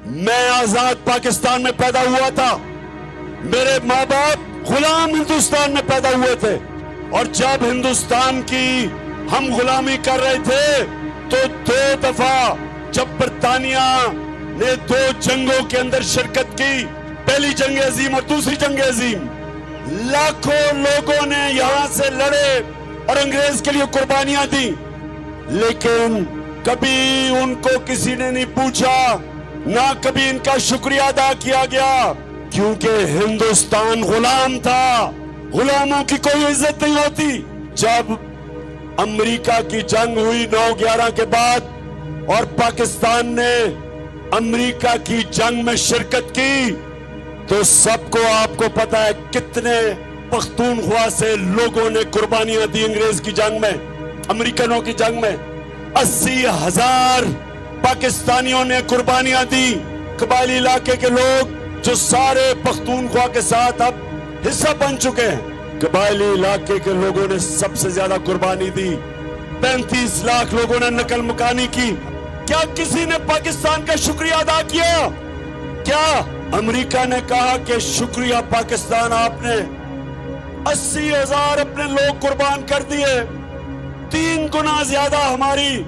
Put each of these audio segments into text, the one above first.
میں آزاد پاکستان میں پیدا ہوا تھا، میرے ماں باپ غلام ہندوستان میں پیدا ہوئے تھے، اور جب ہندوستان کی ہم غلامی کر رہے تھے تو 2 دفعہ جب برطانیہ نے 2 جنگوں کے اندر شرکت کی، پہلی جنگ عظیم اور دوسری جنگ عظیم، لاکھوں لوگوں نے یہاں سے لڑے اور انگریز کے لیے قربانیاں دی، لیکن کبھی ان کو کسی نے نہیں پوچھا، نہ کبھی ان کا شکریہ ادا کیا گیا، کیونکہ ہندوستان غلام تھا، غلاموں کی کوئی عزت نہیں ہوتی۔ جب امریکہ کی جنگ ہوئی 9/11 کے بعد اور پاکستان نے امریکہ کی جنگ میں شرکت کی، تو سب کو آپ کو پتا ہے کتنے پختونخوا سے لوگوں نے قربانیاں دی انگریز کی جنگ میں، امریکنوں کی جنگ میں 80,000 پاکستانیوں نے قربانیاں دی۔ قبائلی علاقے کے لوگ جو سارے پختونخوا کے ساتھ اب حصہ بن چکے ہیں، قبائلی علاقے کے لوگوں نے سب سے زیادہ قربانی دی، 35 لاکھ لوگوں نے نقل مکانی کی۔ کیا کسی نے پاکستان کا شکریہ ادا کیا؟ کیا امریکہ نے کہا کہ شکریہ پاکستان، آپ نے 80,000 اپنے لوگ قربان کر دیے، 3 گنا زیادہ ہماری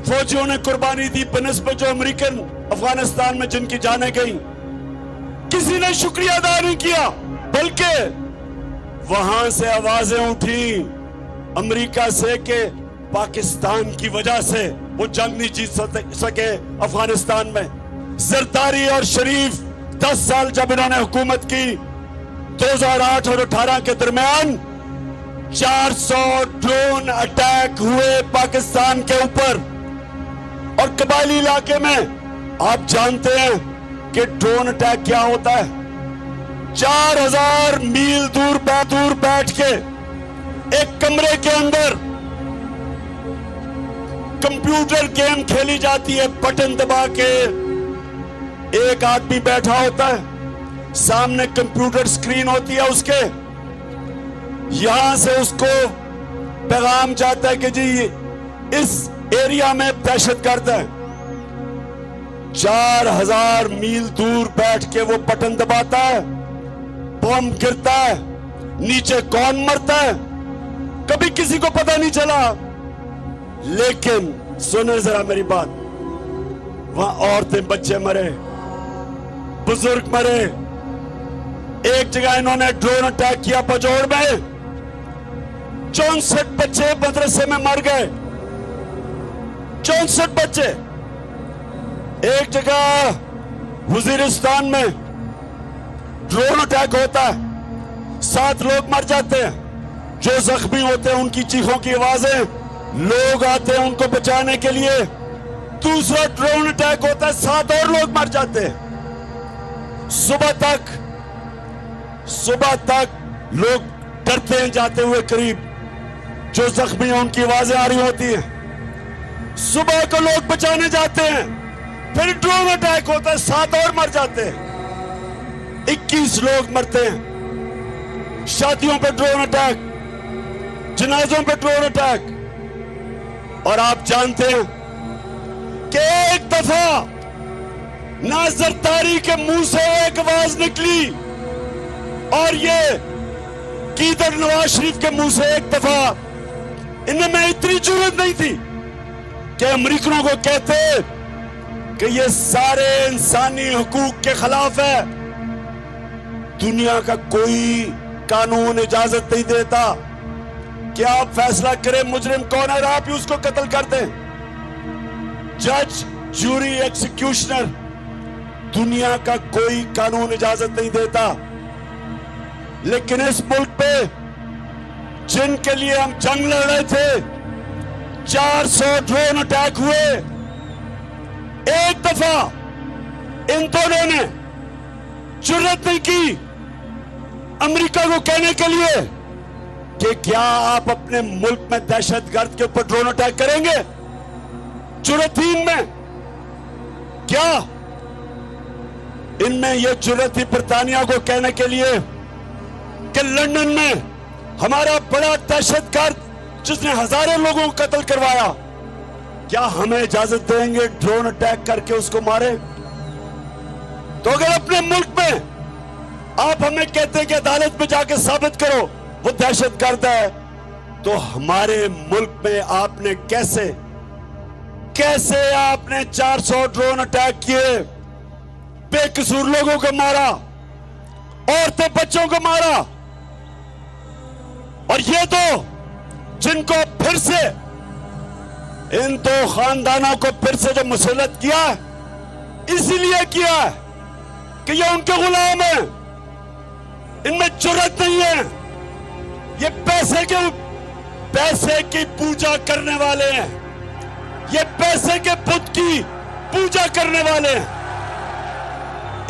فوجیوں نے قربانی دی بنسبت جو امریکن افغانستان میں جن کی جانیں گئی؟ کسی نے شکریہ ادا نہیں کیا، بلکہ وہاں سے آوازیں اٹھیں امریکہ سے کہ پاکستان کی وجہ سے وہ جنگ نہیں جیت سکے افغانستان میں۔ زرداری اور شریف 10 سال جب انہوں نے حکومت کی، 2008 اور 18 کے درمیان 400 ڈرون اٹیک ہوئے پاکستان کے اوپر، اور قبائلی علاقے میں آپ جانتے ہیں کہ ڈرون اٹیک کیا ہوتا ہے۔ 4000 میل دور بیٹھ کے ایک کمرے کے اندر کمپیوٹر گیم کھیلی جاتی ہے، بٹن دبا کے ایک آدمی بیٹھا ہوتا ہے، سامنے کمپیوٹر سکرین ہوتی ہے اس کے، یہاں سے اس کو پیغام جاتا ہے کہ جی اس ایریا میں دہشت گرد ہے۔ 4000 میل دور بیٹھ کے وہ بٹن دباتا ہے، بم گرتا ہے، نیچے کون مرتا ہے کبھی کسی کو پتہ نہیں چلا۔ لیکن سنیں ذرا میری بات، وہاں عورتیں بچے مرے، بزرگ مرے۔ ایک جگہ انہوں نے ڈرون اٹیک کیا پجوڑ میں، 64 بچے مدرسے میں مر گئے، 64 بچے۔ ایک جگہ وزیرستان میں ڈرون اٹیک ہوتا ہے، 7 لوگ مر جاتے ہیں، جو زخمی ہوتے ہیں ان کی چیخوں کی آوازیں، لوگ آتے ہیں ان کو بچانے کے لیے، دوسرا ڈرون اٹیک ہوتا ہے، 7 اور لوگ مر جاتے ہیں۔ صبح تک لوگ ڈرتے ہیں جاتے ہوئے قریب، جو زخمی ہیں ان کی آوازیں آ رہی ہوتی ہیں، صبح کو لوگ بچانے جاتے ہیں، پھر ڈرون اٹیک ہوتا ہے، 7 اور مر جاتے ہیں، 21 لوگ مرتے ہیں۔ شادیوں پہ ڈرون اٹیک، جنازوں پہ ڈرون اٹیک۔ اور آپ جانتے ہیں کہ ایک دفعہ نہ زرداری کے منہ سے ایک آواز نکلی، اور یہ گیدڑ نواز شریف کے منہ سے ایک دفعہ، ان میں اتنی جرأت نہیں تھی کہ امریکنوں کو کہتے کہ یہ سارے انسانی حقوق کے خلاف ہے، دنیا کا کوئی قانون اجازت نہیں دیتا کہ آپ فیصلہ کریں مجرم کون ہے اور آپ ہی اس کو قتل کر دیں۔ جج، جوری، ایکسیکیوشنر، دنیا کا کوئی قانون اجازت نہیں دیتا، لیکن اس ملک پہ جن کے لیے ہم جنگ لڑ رہے تھے، 400 ڈرون اٹیک ہوئے، ایک دفعہ ان دونوں نے جرأت نہیں کی امریکہ کو کہنے کے لیے کہ کیا آپ اپنے ملک میں دہشت گرد کے اوپر ڈرون اٹیک کریں گے؟ جرأت ہی ان میں کیا؟ ان میں یہ جرأت تھی برطانیہ کو کہنے کے لیے کہ لندن میں ہمارا بڑا دہشت گرد جس نے ہزاروں لوگوں کو قتل کروایا، کیا ہمیں اجازت دیں گے ڈرون اٹیک کر کے اس کو مارے؟ तो अगर अपने मुल्क में आप हमें कहते हैं कि अदालत में जाके साबित करो वो दहशतगर्द है, तो हमारे मुल्क में आपने कैसे आपने 400 ड्रोन अटैक किए, बेकसूर लोगों को मारा, औरतें बच्चों को मारा, और ये तो जिनको फिर से इन दो खानदानों को फिर से जो मुसल्लत किया इसीलिए किया है कि ये उनके गुलाम हैं, इनमें जुर्रत नहीं है, ये पैसे की पूजा करने वाले हैं, ये पैसे के बुत की पूजा करने वाले हैं,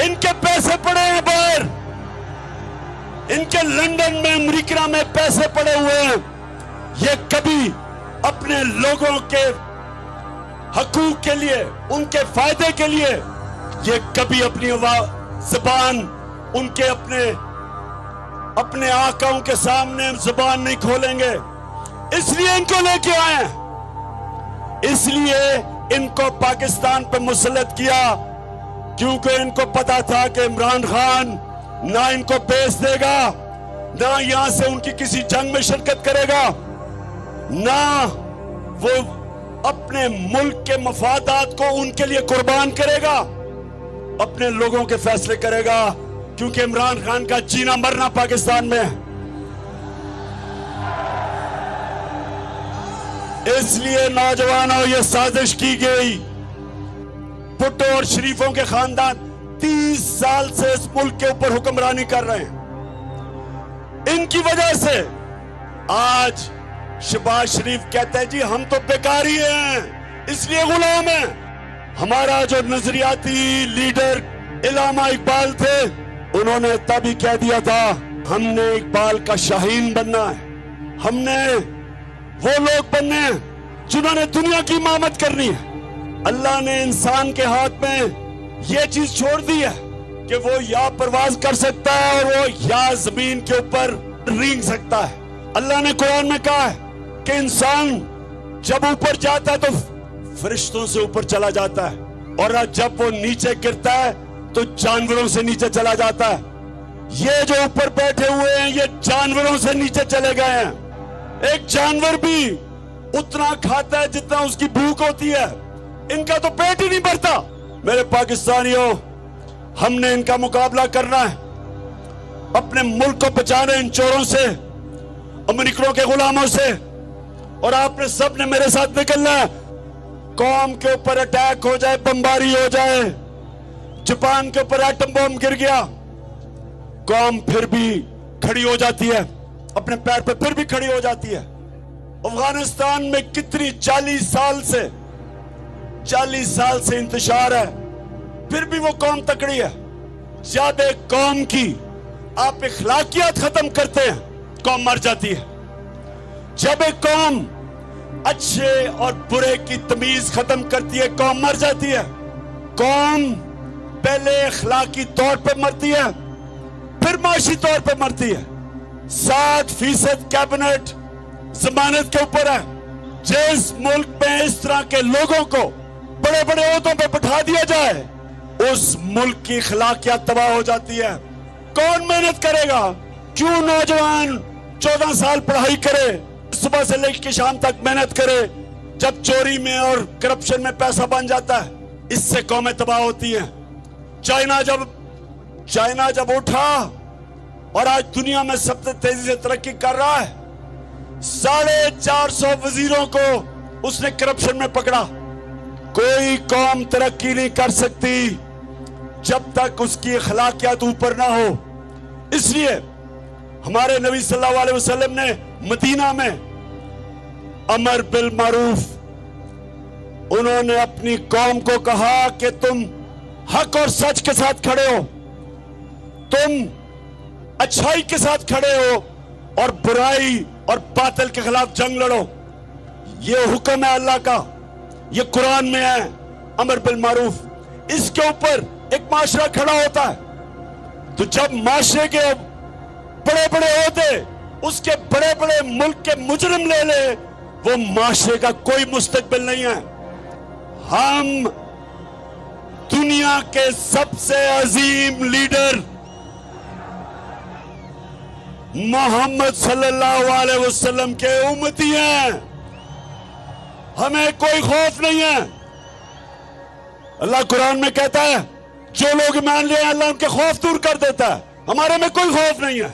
इनके पैसे पड़े हैं बाहर, इनके लंदन में अमेरिका में पैसे पड़े हुए हैं, ये कभी अपने लोगों के हकूक के लिए, उनके फायदे के लिए, ये कभी अपनी जुबान उनके अपने आकाओं के सामने जुबान नहीं खोलेंगे। इसलिए इनको लेके आए, इसलिए इनको पाकिस्तान पे मुसल्लत किया, क्योंकि इनको पता था कि इमरान खान ना इनको बेच देगा, ना यहां से उनकी किसी जंग में शिरकत करेगा, ना वो अपने मुल्क के मफादात को उनके लिए कुर्बान करेगा, अपने लोगों के फैसले करेगा, क्योंकि इमरान खान का जीना मरना पाकिस्तान में है। इसलिए नौजवानों, ये साजिश की गई। भुट्टो और शरीफों के खानदान 30 साल से इस मुल्क के ऊपर हुक्मरानी कर रहे हैं। इनकी वजह से आज शहबाज शरीफ कहते हैं जी हम तो बेकारी हैं, इसलिए गुलाम हैं। हमारा जो नजरियाती लीडर इलामा इकबाल थे, उन्होंने तभी कह दिया था हमने इकबाल का शाहीन बनना है, हमने वो लोग बनने हैं जिन्होंने दुनिया की इमामत करनी है। अल्लाह ने इंसान के हाथ में ये चीज छोड़ दी है कि वो या परवाज कर सकता है और वो या जमीन के ऊपर रेंग सकता है। अल्लाह ने कुरान में कहा है कि इंसान जब ऊपर जाता है तो फरिश्तों से ऊपर चला जाता है, और जब वो नीचे गिरता है तो जानवरों से नीचे चला जाता है। ये जो ऊपर बैठे हुए हैं ये जानवरों से नीचे चले गए हैं। एक जानवर भी उतना खाता है जितना उसकी भूख होती है, इनका तो पेट ही नहीं भरता। मेरे पाकिस्तानियों, हमने इनका मुकाबला करना है, अपने मुल्क को बचाना इन चोरों से, अमेरिकनों के गुलामों से, और आपने सबने मेरे साथ निकलना है। कौम के ऊपर अटैक हो जाए, बमबारी हो जाए, जापान के ऊपर एटम बम गिर गया, कौम फिर भी खड़ी हो जाती है, अपने पैर पर फिर भी खड़ी हो जाती है। अफगानिस्तान में कितनी 40 साल से इंतशार है, फिर भी वो कौम तकड़ी है। जब एक कौम की आप इखलाकियात खत्म करते हैं, कौम मर जाती है। जब एक कौम अच्छे और बुरे की तमीज खत्म करती है, कौम मर जाती है। कौम पहले इखलाकी तौर पे मरती है, फिर माशी तौर पे मरती है। 60% कैबिनेट जमानत के ऊपर है। जिस मुल्क में इस तरह के लोगों को बड़े बड़े ओहदों पे बिठा दिया जाए, उस मुल्क की अखलाकियात तबाह हो जाती है। कौन मेहनत करेगा? क्यों नौजवान 14 साल पढ़ाई करे, सुबह से लेकर शाम तक मेहनत करे, जब चोरी में और करप्शन में पैसा बन जाता है, इससे कौमें तबाह होती हैं। चाइना जब उठा और आज दुनिया में सबसे तेजी से तरक्की कर रहा है, 450 वजीरों को उसने करप्शन में पकड़ा। कोई कौम तरक्की नहीं कर सकती जब तक उसकी अखलाकियात ऊपर ना हो। इसलिए हमारे नबी सल्लल्लाहु अलैहि वसल्लम ने मदीना में अमर बिल मारूफ, उन्होंने अपनी कौम को कहा कि तुम हक और सच के साथ खड़े हो, तुम अच्छाई के साथ खड़े हो और बुराई और बातिल के खिलाफ जंग लड़ो। ये हुक्म है अल्लाह का, ये कुरान में है, अमर बिल मारूफ। इसके ऊपर एक माशरा खड़ा होता है, तो जब माशरे के बड़े बड़े होते उसके बड़े बड़े मुल्क के मुजरिम ले ले, वो माशरे का कोई मुस्तकबिल नहीं है। दुनिया के सबसे अजीम लीडर मोहम्मद सल्लल्लाहु अलैहि वसल्लम के उम्मती हैं। हमें कोई खौफ नहीं है। अल्लाह कुरान में कहता है जो लोग मान लिए अल्लाह उनके खौफ दूर कर देता है। हमारे में कोई खौफ नहीं है।